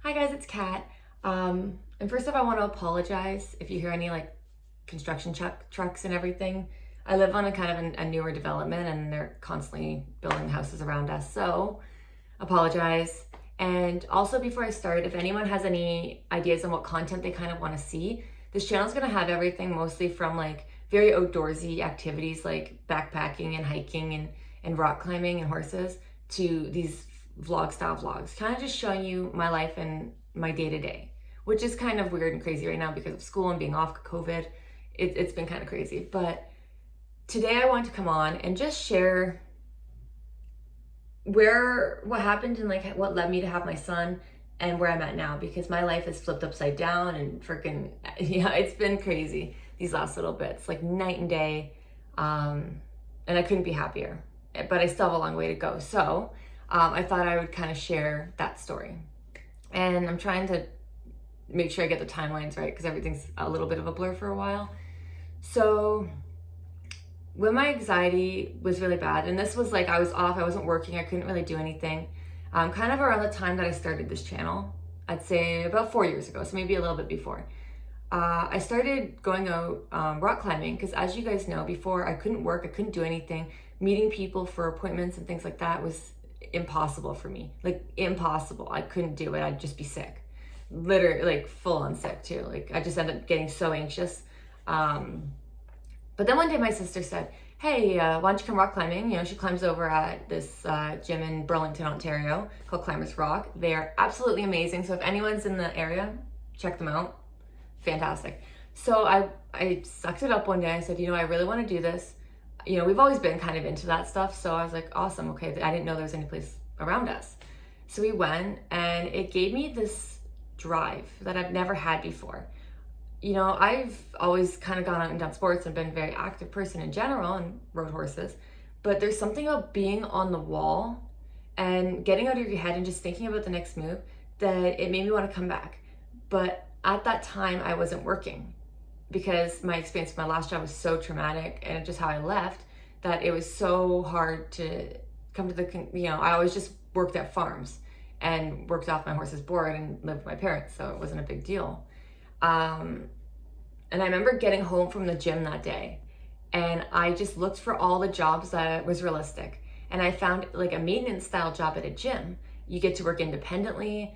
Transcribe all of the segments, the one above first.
Hi guys, it's Kat. And first off, I want to apologize if you hear any like construction trucks and everything. I live on a kind of a newer development and they're constantly building houses around us. So apologize. And also before I start, if anyone has any ideas on what content they kind of want to see, this channel is going to have everything mostly from like very outdoorsy activities like backpacking and hiking and rock climbing and horses to these vlog style vlogs, kind of just showing you my life and my day to day, which is kind of weird and crazy right now because of school and being off COVID. It's been kind of crazy. But today I want to come on and just share what happened and like what led me to have my son and where I'm at now, because my life is flipped upside down and freaking, yeah, it's been crazy these last little bits, like night and day. And I couldn't be happier, but I still have a long way to go. So I thought I would kind of share that story. And I'm trying to make sure I get the timelines right because everything's a little bit of a blur for a while. So when my anxiety was really bad, and this was like I was off, I wasn't working, I couldn't really do anything, kind of around the time that I started this channel, I'd say about 4 years ago, so maybe a little bit before. I started going out rock climbing because, as you guys know, before I couldn't work, I couldn't do anything. Meeting people for appointments and things like that was impossible for me, like impossible. I couldn't do it. I'd just be sick, literally, like full on sick too. Like I just ended up getting so anxious. But then one day my sister said, hey, why don't you come rock climbing? You know, she climbs over at this gym in Burlington, Ontario called Climbers Rock. They are absolutely amazing. So if anyone's in the area, check them out. Fantastic. So I sucked it up one day. I said, you know, I really want to do this. You know, we've always been kind of into that stuff. So I was like, awesome. Okay. I didn't know there was any place around us. So we went and it gave me this drive that I've never had before. You know, I've always kind of gone out and done sports and been a very active person in general and rode horses, but there's something about being on the wall and getting out of your head and just thinking about the next move that it made me want to come back. But at that time I wasn't working because my experience with my last job was so traumatic and just how I left that it was so hard to come to I always just worked at farms and worked off my horse's board and lived with my parents, so it wasn't a big deal. And I remember getting home from the gym that day and I just looked for all the jobs that was realistic. And I found like a maintenance style job at a gym. You get to work independently,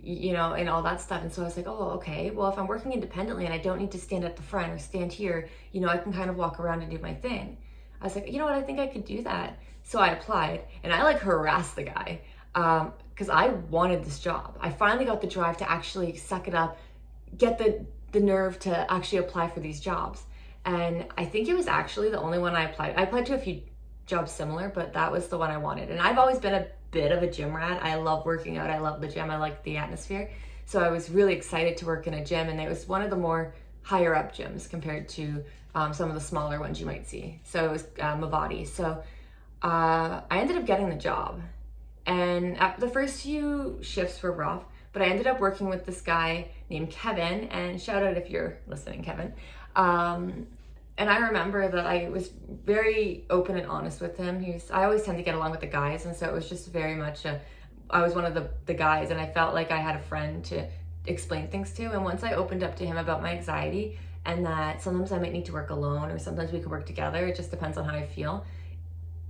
you know, and all that stuff. And so I was like, oh, okay, well, if I'm working independently and I don't need to stand at the front or stand here, you know, I can kind of walk around and do my thing. I was like, you know what, I think I could do that. So I applied and I like harassed the guy because I wanted this job. I finally got the drive to actually suck it up, get the nerve to actually apply for these jobs. And I think it was actually the only one I applied. I applied to a few jobs similar, but that was the one I wanted. And I've always been a bit of a gym rat. I love working out. I love the gym. I like the atmosphere. So I was really excited to work in a gym, and it was one of the more higher up gyms compared to some of the smaller ones you might see. So it was Mavati. So I ended up getting the job, and the first few shifts were rough, but I ended up working with this guy named Kevin, and shout out if you're listening, Kevin. And I remember that I was very open and honest with him. I always tend to get along with the guys, and so it was just very much I was one of the guys, and I felt like I had a friend to explain things to. And once I opened up to him about my anxiety and that sometimes I might need to work alone or sometimes we could work together, it just depends on how I feel,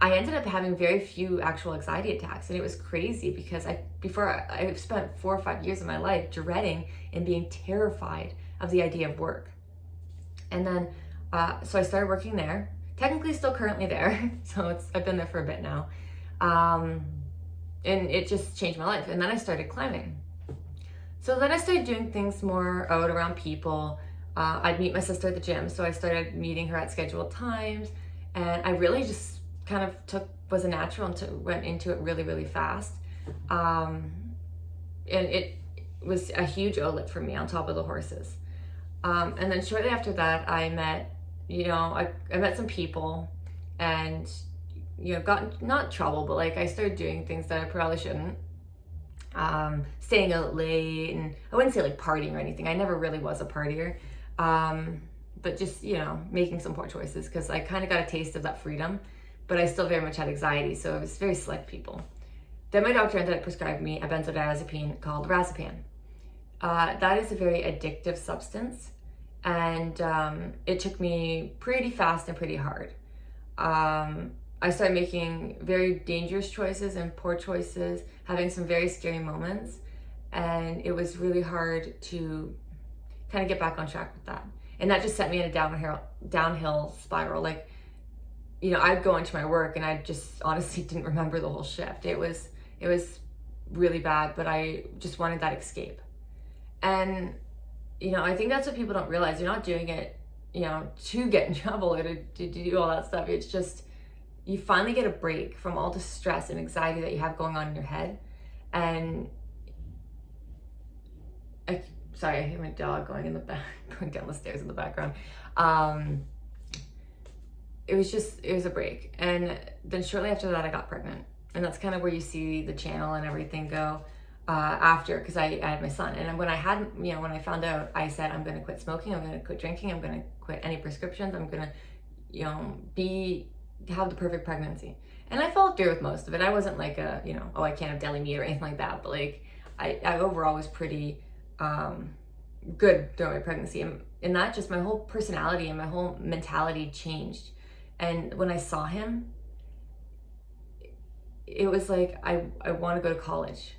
I ended up having very few actual anxiety attacks. And it was crazy because I spent 4 or 5 years of my life dreading and being terrified of the idea of work. And then so I started working there, technically still currently there. So I've been there for a bit now. And it just changed my life. And then I started climbing. So then I started doing things more out around people. I'd meet my sister at the gym. So I started meeting her at scheduled times. And I really just kind of was a natural and went into it really, really fast. And it was a huge outlet for me on top of the horses. And then shortly after that, I met some people and, you know, got not in trouble, but like I started doing things that I probably shouldn't. Staying out late, and I wouldn't say like partying or anything. I never really was a partier. But just, you know, making some poor choices because I kind of got a taste of that freedom, but I still very much had anxiety. So it was very select people. Then my doctor ended up prescribing me a benzodiazepine called Razapam. that is a very addictive substance. And it took me pretty fast and pretty hard. I started making very dangerous choices and poor choices, having some very scary moments. And it was really hard to kind of get back on track with that. And that just set me in a downhill spiral. Like, I'd go into my work and I just honestly didn't remember the whole shift. It was really bad, but I just wanted that escape. And, I think that's what people don't realize. You're not doing it, to get in trouble or to do all that stuff. It's just, you finally get a break from all the stress and anxiety that you have going on in your head. And sorry, I hear my dog going in the back, going down the stairs in the background. It was a break. And then shortly after that, I got pregnant. And that's kind of where you see the channel and everything go after, because I had my son. And when I found out, I said, I'm going to quit smoking, I'm going to quit drinking, I'm going to quit any prescriptions, I'm going to, have the perfect pregnancy. And I followed through with most of it. I wasn't like I can't have deli meat or anything like that. But like, I overall was pretty good during my pregnancy. And that just, my whole personality and my whole mentality changed. And when I saw him, it was like, I want to go to college,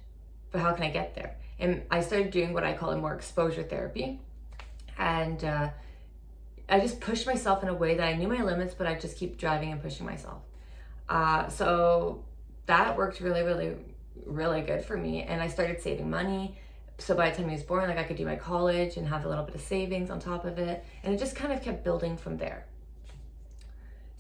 but how can I get there? And I started doing what I call more exposure therapy. And I just pushed myself in a way that I knew my limits, but I just keep driving and pushing myself. So that worked really, really, really good for me. And I started saving money. So by the time he was born, I could do my college and have a little bit of savings on top of it. And it just kind of kept building from there.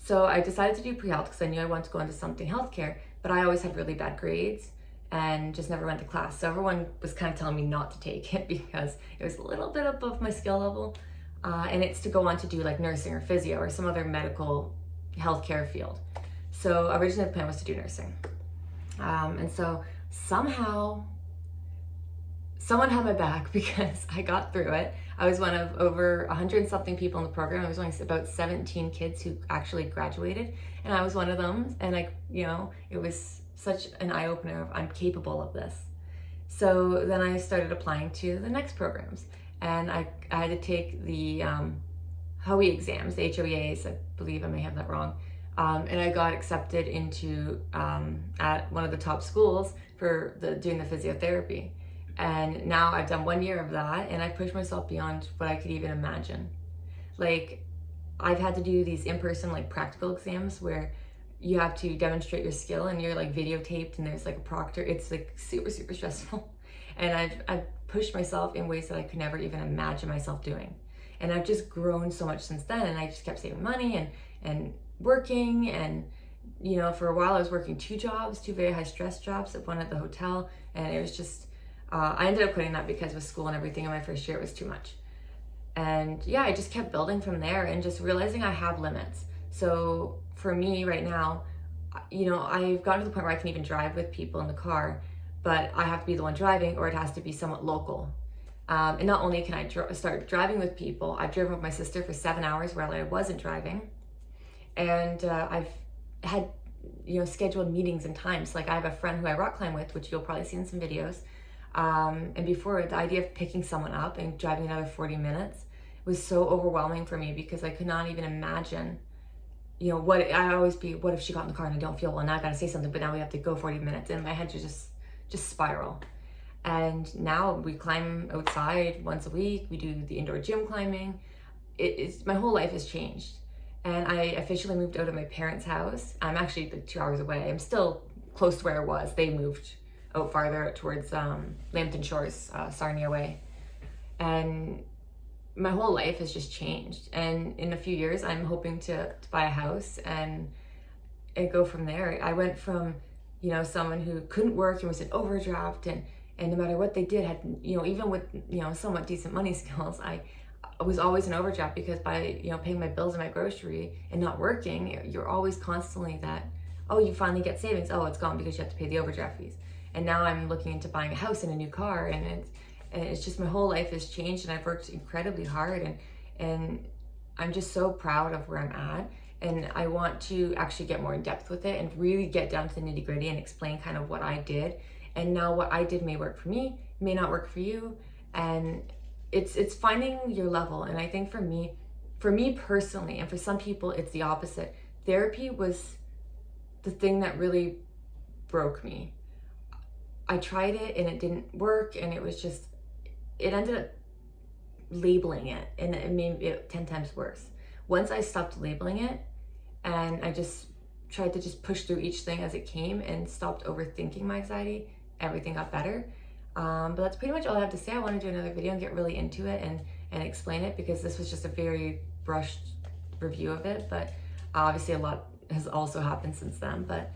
So I decided to do pre-health because I knew I wanted to go into something healthcare, but I always had really bad grades and just never went to class. So everyone was kind of telling me not to take it because it was a little bit above my skill level. And it's to go on to do like nursing or physio or some other medical healthcare field. So originally the plan was to do nursing. And so somehow someone had my back because I got through it. I was one of over 100 and something people in the program. I was only about 17 kids who actually graduated, and I was one of them. And it was such an eye-opener of I'm capable of this. So then I started applying to the next programs, and I had to take the HOE exams, the HOEAs, I believe I may have that wrong. And I got accepted into at one of the top schools for doing the physiotherapy. And now I've done 1 year of that, and I've pushed myself beyond what I could even imagine. Like, I've had to do these in-person practical exams where you have to demonstrate your skill, and you're videotaped, and there's a proctor. It's super, super stressful. And I've pushed myself in ways that I could never even imagine myself doing. And I've just grown so much since then, and I just kept saving money and working. And for a while I was working 2 jobs, 2 very high stress jobs, one at the hotel, and it was just I ended up quitting that because with school and everything in my first year, it was too much. And yeah, I just kept building from there and just realizing I have limits. So for me right now, I've gotten to the point where I can even drive with people in the car, but I have to be the one driving, or it has to be somewhat local. And not only can I start driving with people, I've driven with my sister for 7 hours while I wasn't driving. And I've had, scheduled meetings and times. I have a friend who I rock climb with, which you'll probably see in some videos. And before, the idea of picking someone up and driving another 40 minutes was so overwhelming for me because I could not even imagine, what if she got in the car and I don't feel well, now I gotta say something, but now we have to go 40 minutes, and my head would just spiral. And now we climb outside once a week, we do the indoor gym climbing. My whole life has changed. And I officially moved out of my parents' house. I'm actually 2 hours away. I'm still close to where I was. They moved out farther towards Lambton Shores, Sarnia way. And my whole life has just changed. And in a few years, I'm hoping to buy a house and go from there. I went from, someone who couldn't work and was in overdraft, and no matter what they did, had, even with, somewhat decent money skills, I was always in overdraft because by, paying my bills and my grocery and not working, you're always constantly that, oh, you finally get savings. Oh, it's gone because you have to pay the overdraft fees. And now I'm looking into buying a house and a new car, and it's just, my whole life has changed, and I've worked incredibly hard, and I'm just so proud of where I'm at. And I want to actually get more in depth with it and really get down to the nitty-gritty and explain kind of what I did. And now what I did may work for me, may not work for you. And it's finding your level. And I think for me personally, and for some people it's the opposite. Therapy was the thing that really broke me. I tried it and it didn't work, and it was just, it ended up labeling it, and it made it 10 times worse. Once I stopped labeling it and I just tried to just push through each thing as it came and stopped overthinking my anxiety, everything got better. But that's pretty much all I have to say. I want to do another video and get really into it and explain it, because this was just a very brushed review of it. But obviously a lot has also happened since then. But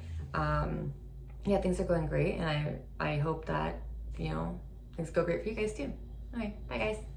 yeah, things are going great, and I hope that, you know, things go great for you guys too. Okay, bye guys.